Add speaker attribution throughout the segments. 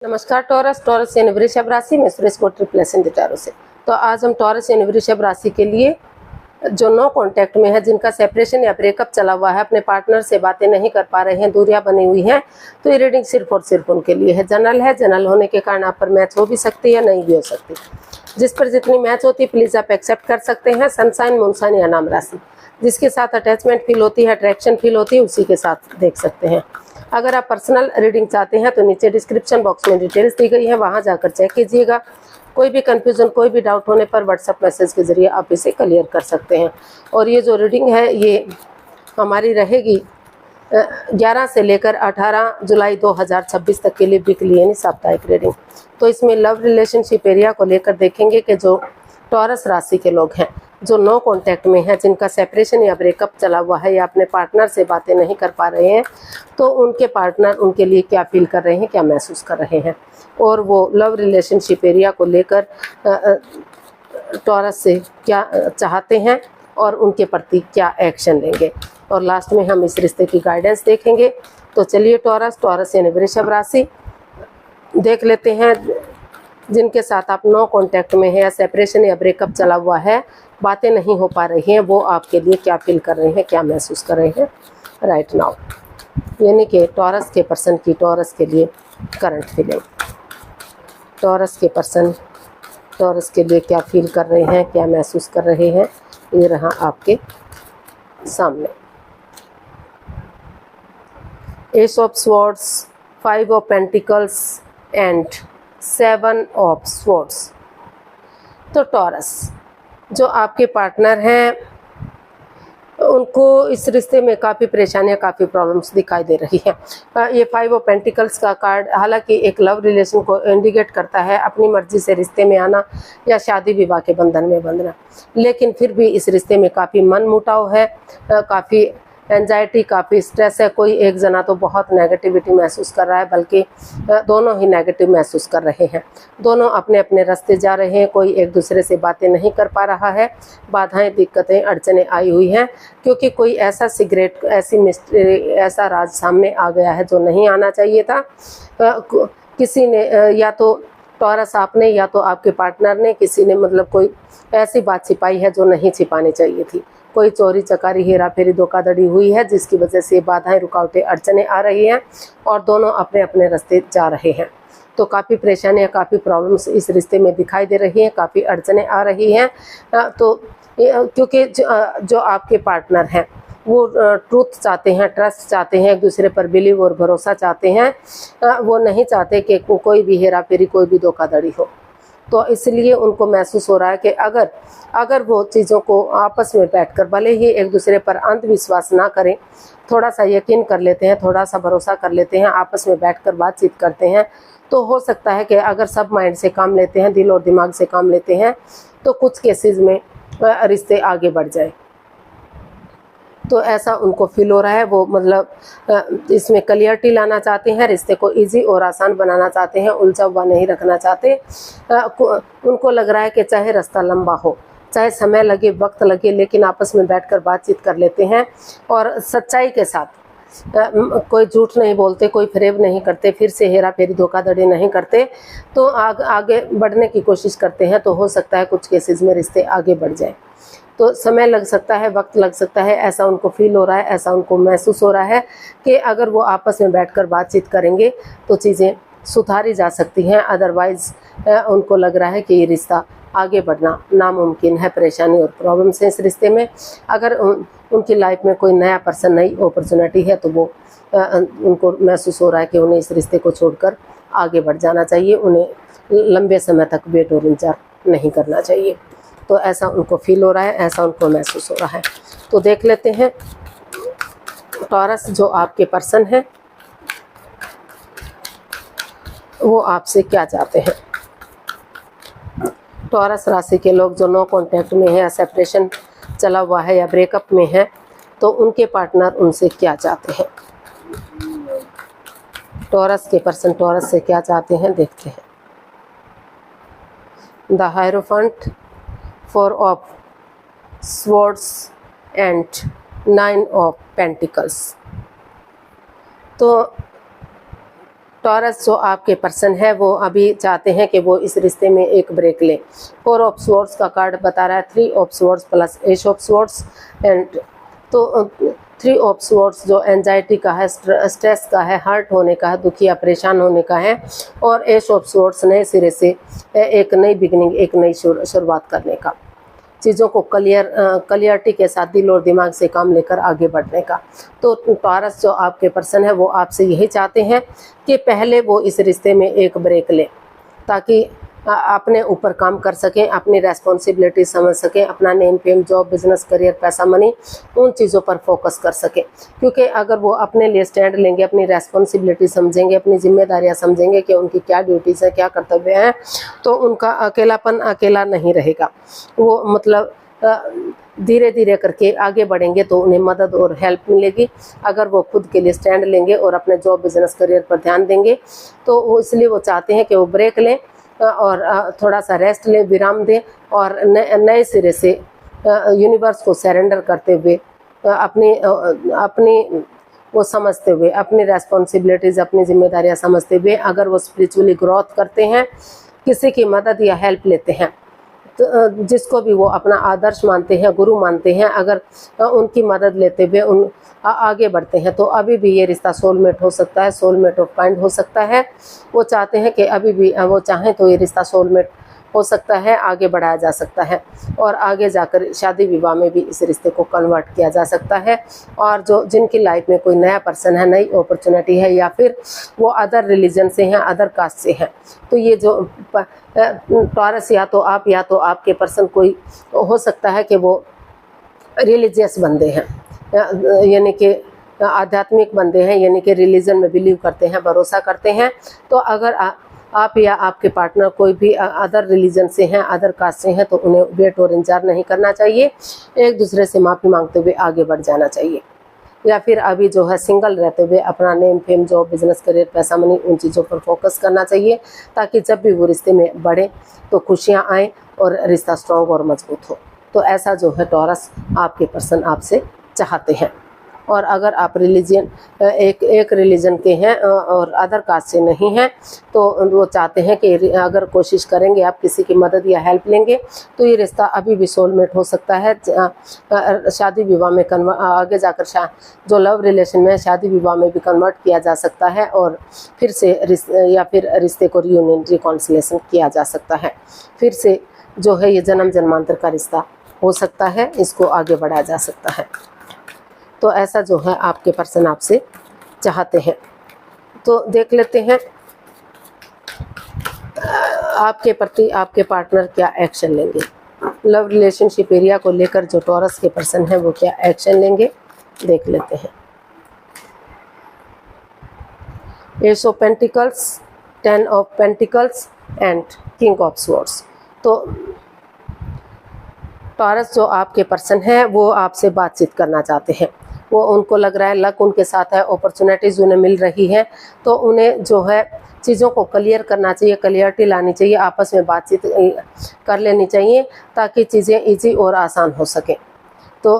Speaker 1: नमस्कार टॉरस यानी वृषभ राशि में सुरेश को ट्रिपल टैरो से। तो आज हम टॉरस यानी वृषभ राशि के लिए जो नो कांटेक्ट में है, जिनका सेपरेशन या ब्रेकअप चला हुआ है, अपने पार्टनर से बातें नहीं कर पा रहे हैं, दूरियां बनी हुई हैं, तो ये रीडिंग सिर्फ और सिर्फ उनके लिए है। जनरल है, जनरल होने के कारण आप पर मैच हो भी सकती है, नहीं भी हो सकती। जिस पर जितनी मैच होती है प्लीज आप एक्सेप्ट कर सकते हैं। सनसाइन, मूनसाइन या नाम राशि, जिसके साथ अटैचमेंट फील होती है, अट्रैक्शन फील होती है, उसी के साथ देख सकते हैं। अगर आप पर्सनल रीडिंग चाहते हैं तो नीचे डिस्क्रिप्शन बॉक्स में डिटेल्स दी गई है, वहां जाकर चेक कीजिएगा। कोई भी कंफ्यूजन, कोई भी डाउट होने पर व्हाट्सएप मैसेज के जरिए आप इसे क्लियर कर सकते हैं। और ये जो रीडिंग है ये हमारी रहेगी 11 से लेकर 18 जुलाई 2026 तक के लिए वीकली यानी साप्ताहिक रीडिंग। तो इसमें लव रिलेशनशिप एरिया को लेकर देखेंगे कि जो टॉरस राशि के लोग हैं, जो नो कांटेक्ट में है, जिनका सेपरेशन या ब्रेकअप चला हुआ है या अपने पार्टनर से बातें नहीं कर पा रहे हैं, तो उनके पार्टनर उनके लिए क्या फील कर रहे हैं, क्या महसूस कर रहे हैं, और वो लव रिलेशनशिप एरिया को लेकर टॉरस से क्या चाहते हैं और उनके प्रति क्या एक्शन लेंगे। और लास्ट में हम इस रिश्ते की गाइडेंस देखेंगे। तो चलिए टॉरस यानी वृषभ राशि देख लेते हैं। जिनके साथ आप नो कांटेक्ट में है या सेपरेशन या ब्रेकअप चला हुआ है, बातें नहीं हो पा रही हैं, वो आपके लिए क्या फील कर रहे हैं, क्या महसूस कर रहे हैं राइट नाउ, यानी कि टॉरस के पर्सन की टॉरस के लिए करंट फीलिंग। टॉरस के पर्सन टॉरस के लिए क्या फील कर रहे हैं, क्या महसूस कर रहे हैं, ये रहा आपके सामने। S of swords, 5 of pentacles and 7 of swords. तो टॉरस जो आपके पार्टनर हैं, उनको इस रिश्ते में काफ़ी परेशानियां, काफ़ी प्रॉब्लम्स दिखाई दे रही है। ये 5 ऑफ पेंटिकल्स का कार्ड हालांकि एक लव रिलेशन को इंडिकेट करता है, अपनी मर्जी से रिश्ते में आना या शादी विवाह के बंधन में बंधना, लेकिन फिर भी इस रिश्ते में काफ़ी मनमुटाव है, काफ़ी एंजाइटी, काफ़ी स्ट्रेस है। कोई एक जना तो बहुत नेगेटिविटी महसूस कर रहा है, बल्कि दोनों ही नेगेटिव महसूस कर रहे हैं। दोनों अपने अपने रास्ते जा रहे हैं, कोई एक दूसरे से बातें नहीं कर पा रहा है। बाधाएं, दिक्कतें, अड़चनें आई हुई हैं, क्योंकि कोई ऐसा सिगरेट, ऐसी मिस्ट्री, ऐसा राज सामने आ गया है जो नहीं आना चाहिए था। किसी ने, या तो टॉरस आपने या तो आपके पार्टनर ने, किसी ने मतलब कोई ऐसी बात छिपाई है जो नहीं छिपानी चाहिए थी। कोई चोरी चकारी, हेरा फेरी, धोखाधड़ी हुई है, जिसकी वजह से बाधाएं, रुकावटें, अड़चनें आ रही हैं और दोनों अपने अपने रास्ते जा रहे हैं। तो काफ़ी परेशानियां, काफ़ी प्रॉब्लम्स इस रिश्ते में दिखाई दे रही हैं, काफ़ी अड़चनें आ रही हैं। तो क्योंकि जो आपके पार्टनर हैं वो ट्रूथ चाहते हैं, ट्रस्ट चाहते हैं, एक दूसरे पर बिलीव और भरोसा चाहते हैं। वो नहीं चाहते कि कोई भी हेरा फेरी, कोई भी धोखाधड़ी हो। तो इसलिए उनको महसूस हो रहा है कि अगर वो चीज़ों को आपस में बैठकर, भले ही एक दूसरे पर अंधविश्वास ना करें, थोड़ा सा यकीन कर लेते हैं, थोड़ा सा भरोसा कर लेते हैं, आपस में बैठकर बातचीत करते हैं, तो हो सकता है कि अगर सब माइंड से काम लेते हैं, दिल और दिमाग से काम लेते हैं, तो कुछ केसेस में रिश्ते आगे बढ़ जाए। तो ऐसा उनको फील हो रहा है। वो मतलब इसमें क्लियरिटी लाना चाहते हैं, रिश्ते को इजी और आसान बनाना चाहते हैं, उलझा हुआ नहीं रखना चाहते। उनको लग रहा है कि चाहे रास्ता लंबा हो, चाहे समय लगे, वक्त लगे, लेकिन आपस में बैठकर बातचीत कर लेते हैं और सच्चाई के साथ, कोई झूठ नहीं बोलते, कोई फरेब नहीं करते, फिर से हेरा फेरी, धोखाधड़ी नहीं करते, तो आगे बढ़ने की कोशिश करते हैं। तो हो सकता है कुछ केसेस में रिश्ते आगे बढ़ जाए। तो समय लग सकता है, वक्त लग सकता है, ऐसा उनको फील हो रहा है, ऐसा उनको महसूस हो रहा है कि अगर वो आपस में बैठकर बातचीत करेंगे तो चीज़ें सुधारी जा सकती हैं। अदरवाइज़ उनको लग रहा है कि ये रिश्ता आगे बढ़ना नामुमकिन है। परेशानी और प्रॉब्लम्स हैं इस रिश्ते में। अगर उनकी लाइफ में कोई नया पर्सन, नई अपॉर्चुनिटी है, तो वो उनको महसूस हो रहा है कि उन्हें इस रिश्ते को छोड़कर आगे बढ़ जाना चाहिए, उन्हें लंबे समय तक वेट और इंतजार नहीं करना चाहिए। तो ऐसा उनको फील हो रहा है, ऐसा उनको महसूस हो रहा है। तो देख लेते हैं टॉरस जो आपके पर्सन हैं वो आपसे क्या चाहते हैं। टॉरस राशि के लोग जो नो कांटेक्ट में है या सेपरेशन चला हुआ है या ब्रेकअप में है, तो उनके पार्टनर उनसे क्या चाहते हैं। टॉरस के पर्सन टॉरस से क्या चाहते हैं देखते हैं। The hierophant, 4 of swords and 9 of pentacles. तो टॉरस जो आपके पर्सन है वो अभी चाहते हैं कि वो इस रिश्ते में एक ब्रेक ले। 4 ऑफ स्वॉर्ड्स का कार्ड बता रहा है 3 of swords plus S of swords and तो 3 ऑफ स्वॉर्ड्स जो एंजाइटी का है, स्ट्रेस का है, हर्ट होने का है, दुखी या परेशान होने का है, और एस ऑफ स्वॉर्ड्स नए सिरे से एक नई बिगिनिंग, एक नई शुरुआत करने का, चीज़ों को क्लियरिटी के साथ दिल और दिमाग से काम लेकर आगे बढ़ने का। तो टॉरस जो आपके पर्सन है वो आपसे यही चाहते हैं कि पहले वो इस रिश्ते में एक ब्रेक लें ताकि अपने ऊपर काम कर सकें, अपनी रेस्पॉन्सिबिलिटी समझ सकें, अपना name fame, job, business, career, पैसा, मनी, उन चीज़ों पर फोकस कर सकें। क्योंकि अगर वो अपने लिए स्टैंड लेंगे, अपनी रेस्पॉन्सिबिलिटी समझेंगे, अपनी जिम्मेदारियां समझेंगे कि उनकी क्या ड्यूटीज़ हैं, क्या कर्तव्य हैं, तो उनका अकेलापन अकेला नहीं रहेगा। वो मतलब धीरे धीरे करके आगे बढ़ेंगे तो उन्हें मदद और हेल्प मिलेगी। अगर वो खुद के लिए स्टैंड लेंगे और अपने जॉब, बिजनेस, करियर पर ध्यान देंगे तो वो इसलिए वो चाहते हैं कि वो ब्रेक लें और थोड़ा सा रेस्ट लें, विराम दें और नए सिरे से यूनिवर्स को सरेंडर करते हुए अपनी वो समझते हुए, अपनी रेस्पॉन्सिबिलिटीज़, अपनी जिम्मेदारियां समझते हुए अगर वो स्पिरिचुअली ग्रोथ करते हैं, किसी की मदद या हेल्प लेते हैं, तो जिसको भी वो अपना आदर्श मानते हैं, गुरु मानते हैं, अगर उनकी मदद लेते हुए आगे बढ़ते हैं तो अभी भी ये रिश्ता सोलमेट हो सकता है, सोलमेट ऑफ काइंड हो सकता है। वो चाहते हैं कि अभी भी वो चाहें तो ये रिश्ता सोलमेट हो सकता है, आगे बढ़ाया जा सकता है और आगे जाकर शादी विवाह में भी इस रिश्ते को कन्वर्ट किया जा सकता है। और जो जिनकी लाइफ में कोई नया पर्सन है, नई अपॉर्चुनिटी है या फिर वो अदर रिलीजन से हैं, अदर कास्ट से हैं, तो ये जो टॉरस या तो आपके पर्सन कोई हो सकता है कि वो रिलीजियस बंदे हैं, यानी कि आध्यात्मिक बंदे हैं, यानी कि रिलीजन में बिलीव करते हैं, भरोसा करते हैं। तो अगर आप या आपके पार्टनर कोई भी अदर रिलीजन से हैं, अदर कास्ट से हैं, तो उन्हें वेट और इंतजार नहीं करना चाहिए, एक दूसरे से माफ़ी मांगते हुए आगे बढ़ जाना चाहिए। या फिर अभी जो है सिंगल रहते हुए अपना name fame, job, business, career, पैसा, मनी, उन चीज़ों पर फोकस करना चाहिए ताकि जब भी वो रिश्ते में बढ़े तो खुशियाँ आएँ और रिश्ता स्ट्रॉन्ग और मजबूत हो। तो ऐसा जो है टॉरस आपके पर्सन आपसे चाहते हैं। और अगर आप रिलीजन एक रिलीजन के हैं और अदर कास्ट से नहीं हैं तो वो चाहते हैं कि अगर कोशिश करेंगे, आप किसी की मदद या हेल्प लेंगे तो ये रिश्ता अभी भी सोलमेट हो सकता है। शादी विवाह में आगे जाकर जो लव रिलेशन में शादी विवाह में भी कन्वर्ट किया जा सकता है और फिर से रिश्ते को रियूनियन, रिकॉन्सिलेशन किया जा सकता है। फिर से जो है ये जन्म जन्मांतर का रिश्ता हो सकता है, इसको आगे बढ़ाया जा सकता है। तो ऐसा जो है आपके पर्सन आपसे चाहते हैं। तो देख लेते हैं आपके प्रति आपके पार्टनर क्या एक्शन लेंगे। लव रिलेशनशिप एरिया को लेकर जो टॉरस के पर्सन हैं वो क्या एक्शन लेंगे, देख लेते हैं। S of pentacles, 10 of pentacles and king of swords. तो टॉरस जो आपके पर्सन है वो आपसे बातचीत करना चाहते हैं। वो उनको लग रहा है लक उनके साथ है, अपॉर्चुनिटीज़ उन्हें मिल रही है, तो उन्हें जो है चीज़ों को क्लियर करना चाहिए, क्लियरिटी लानी चाहिए, आपस में बातचीत कर लेनी चाहिए ताकि चीज़ें इजी और आसान हो सकें। तो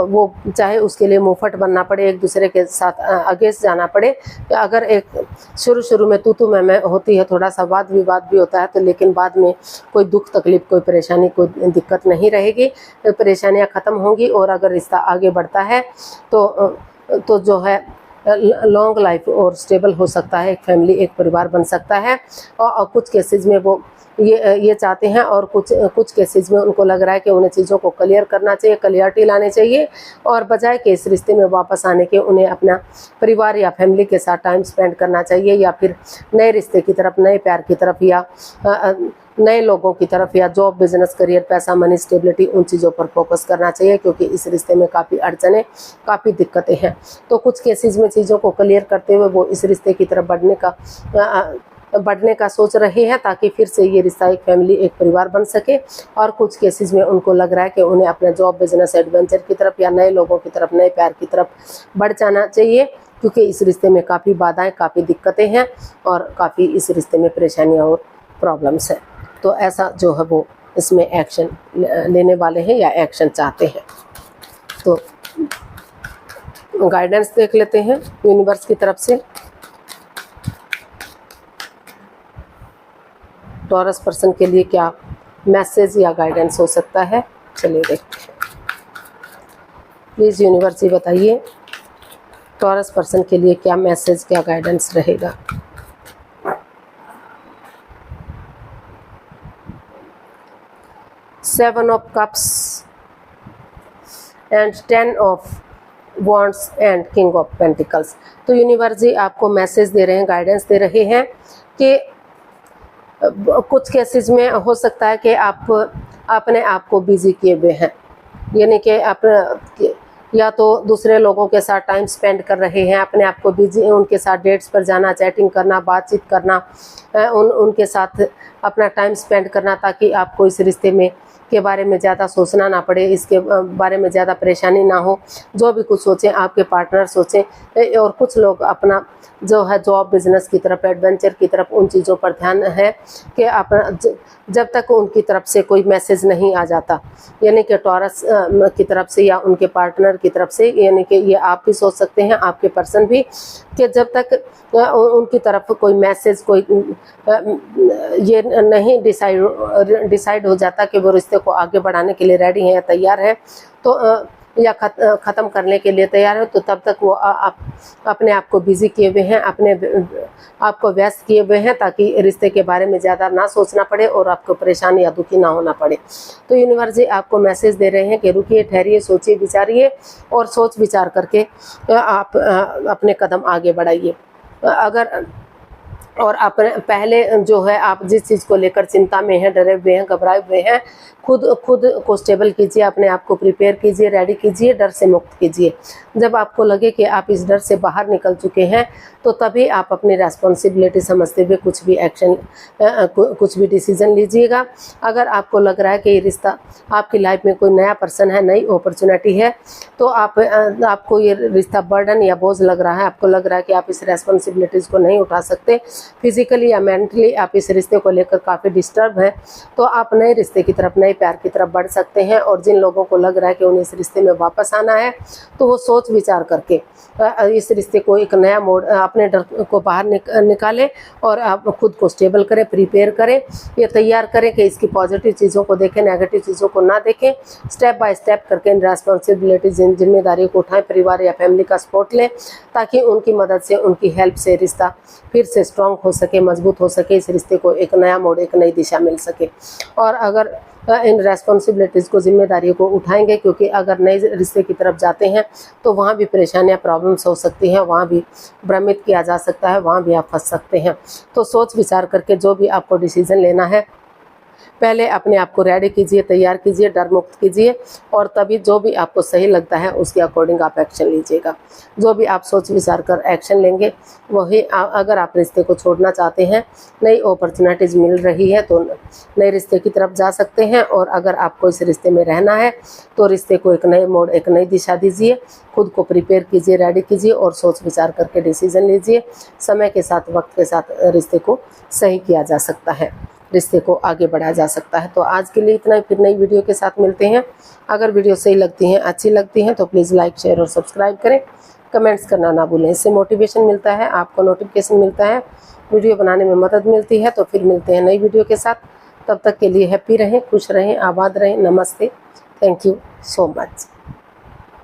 Speaker 1: वो चाहे उसके लिए मुंहफट बनना पड़े, एक दूसरे के साथ अगेंस्ट जाना पड़े, तो अगर एक शुरू में तू मैं होती है, थोड़ा सा वाद विवाद भी होता है, तो लेकिन बाद में कोई दुख तकलीफ, कोई परेशानी, कोई दिक्कत नहीं रहेगी, परेशानियां ख़त्म होंगी और अगर रिश्ता आगे बढ़ता है तो जो है लॉन्ग लाइफ और स्टेबल हो सकता है, एक फैमिली, एक परिवार बन सकता है। और कुछ केसेस में वो ये चाहते हैं और कुछ केसेस में उनको लग रहा है कि उन्हें चीज़ों को क्लियर करना चाहिए, क्लियरिटी लानी चाहिए और बजाय कि इस रिश्ते में वापस आने के उन्हें अपना परिवार या फैमिली के साथ टाइम स्पेंड करना चाहिए या फिर नए रिश्ते की तरफ, नए प्यार की तरफ या नए लोगों की तरफ या जॉब, बिजनेस, करियर, पैसा, मनी, स्टेबिलिटी, उन चीज़ों पर फोकस करना चाहिए क्योंकि इस रिश्ते में काफ़ी अड़चनें, काफ़ी दिक्कतें हैं। तो कुछ केसेस में चीज़ों को क्लियर करते हुए वो इस रिश्ते की तरफ बढ़ने का सोच रहे हैं ताकि फिर से ये रिश्ता एक फैमिली, एक परिवार बन सके। और कुछ केसेस में उनको लग रहा है कि उन्हें अपने जॉब, बिजनेस, एडवेंचर की तरफ या नए लोगों की तरफ, नए प्यार की तरफ बढ़ जाना चाहिए क्योंकि इस रिश्ते में काफ़ी बाधाएं, काफ़ी दिक्कतें हैं और काफ़ी इस रिश्ते में परेशानियां और प्रॉब्लम्स हैं। तो ऐसा जो है वो इसमें एक्शन लेने वाले हैं या एक्शन चाहते हैं। तो गाइडेंस देख लेते हैं यूनिवर्स की तरफ से। टॉरस पर्सन के लिए क्या मैसेज या गाइडेंस हो सकता है, चलिए देखते हैं। प्लीज़ यूनिवर्स जी बताइए टॉरस पर्सन के लिए क्या मैसेज, क्या गाइडेंस रहेगा। Seven of cups and 10 of wands and king of pentacles. तो यूनिवर्स जी आपको मैसेज दे रहे हैं, गाइडेंस दे रहे हैं कि कुछ केसेस में हो सकता है कि आप अपने आप को बिजी किए हुए हैं, यानी कि आप या तो दूसरे लोगों के साथ टाइम स्पेंड कर रहे हैं, अपने आप को बिजी, उनके साथ डेट्स पर जाना, चैटिंग करना, बातचीत करना, उनके साथ अपना टाइम स्पेंड करना, ताकि आपको इस रिश्ते में के बारे में ज़्यादा सोचना ना पड़े, इसके बारे में ज़्यादा परेशानी ना हो। जो भी कुछ सोचें आपके पार्टनर सोचें, और कुछ लोग अपना जो है जॉब, बिजनेस की तरफ, एडवेंचर की तरफ, उन चीज़ों पर ध्यान है कि अपना जब तक उनकी तरफ से कोई मैसेज नहीं आ जाता, यानी कि टॉरस की तरफ से या उनके पार्टनर की तरफ से, यानी कि ये आप भी सोच सकते हैं, आपके पर्सन भी, कि जब तक उनकी तरफ कोई मैसेज, कोई ये नहीं डिसाइड हो जाता कि वो रिश्ते को आगे बढ़ाने के लिए रेडी हैं या तैयार हैं, तो या ख़त्म करने के लिए तैयार है, तो तब तक वो अपने आप को बिजी किए हुए हैं, अपने आप को व्यस्त किए हुए हैं, ताकि रिश्ते के बारे में ज़्यादा ना सोचना पड़े और आपको परेशानी या दुखी ना होना पड़े। तो यूनिवर्स जी आपको मैसेज दे रहे हैं कि रुकिए, ठहरिए, सोचिए, विचारिए, और सोच विचार करके आप अपने कदम आगे बढ़ाइए। अगर और अपने पहले जो है, आप जिस चीज़ को लेकर चिंता में हैं, डरे हुए हैं, घबराए हुए हैं, खुद को स्टेबल कीजिए, अपने आप को प्रिपेयर कीजिए, रेडी कीजिए, डर से मुक्त कीजिए। जब आपको लगे कि आप इस डर से बाहर निकल चुके हैं, तो तभी आप अपनी रेस्पॉन्सिबिलिटी समझते हुए कुछ भी एक्शन, कुछ भी डिसीजन लीजिएगा। अगर आपको लग रहा है कि ये रिश्ता, आपकी लाइफ में कोई नया पर्सन है, नई अपॉर्चुनिटी है, तो आपको ये रिश्ता बर्डन या बोझ लग रहा है, आपको लग रहा है कि आप इस रेस्पॉन्सिबिलिटीज़ को नहीं उठा सकते, फिजिकली या मेंटली आप इस रिश्ते को लेकर काफ़ी डिस्टर्ब हैं, तो आप नए रिश्ते की तरफ, नए प्यार की तरफ बढ़ सकते हैं। और जिन लोगों को लग रहा है कि उन्हें इस रिश्ते में वापस आना है, तो वो सोच विचार करके इस रिश्ते को एक नया मोड़, अपने डर को बाहर निकालें और आप खुद को स्टेबल करें, प्रिपेयर करें, ये तैयार करें कि इसकी पॉजिटिव चीज़ों को देखें, नेगेटिव चीज़ों को ना देखें। स्टेप बाय स्टेप करके इन रेस्पॉन्सिबिलिटीज, इन जिम्मेदारियों को उठाएं, परिवार या फैमिली का सपोर्ट लें, ताकि उनकी मदद से, उनकी हेल्प से रिश्ता फिर से स्ट्रॉन्ग हो सके, मजबूत हो सके, इस रिश्ते को एक नया मोड़, एक नई दिशा मिल सके। और अगर इन रेस्पॉन्सिबिलिटीज़ को, जिम्मेदारियों को उठाएंगे, क्योंकि अगर नए रिश्ते की तरफ जाते हैं तो वहाँ भी परेशानियाँ, प्रॉब्लम्स हो सकती हैं, वहाँ भी भ्रमित किया जा सकता है, वहाँ भी आप फंस सकते हैं। तो सोच विचार करके जो भी आपको डिसीजन लेना है, पहले अपने आप को रेडी कीजिए, तैयार कीजिए, डर मुक्त कीजिए, और तभी जो भी आपको सही लगता है उसके अकॉर्डिंग आप एक्शन लीजिएगा। जो भी आप सोच विचार कर एक्शन लेंगे वही, अगर आप रिश्ते को छोड़ना चाहते हैं, नई अपॉर्चुनिटीज़ मिल रही है, तो नए रिश्ते की तरफ जा सकते हैं। और अगर आपको इस रिश्ते में रहना है, तो रिश्ते को एक नए मोड़, एक नई दिशा दीजिए, खुद को प्रिपेयर कीजिए, रेडी कीजिए, और सोच विचार करके डिसीजन लीजिए। समय के साथ, वक्त के साथ रिश्ते को सही किया जा सकता है, रिश्ते को आगे बढ़ाया जा सकता है। तो आज के लिए इतना ही, फिर नई वीडियो के साथ मिलते हैं। अगर वीडियो सही लगती हैं, अच्छी लगती हैं, तो प्लीज़ लाइक, शेयर और सब्सक्राइब करें, कमेंट्स करना ना भूलें। इससे मोटिवेशन मिलता है, आपको नोटिफिकेशन मिलता है, वीडियो बनाने में मदद मिलती है। तो फिर मिलते हैं नई वीडियो के साथ। तब तक के लिए हैप्पी रहें, खुश रहें, आबाद रहें। नमस्ते, थैंक यू सो मच।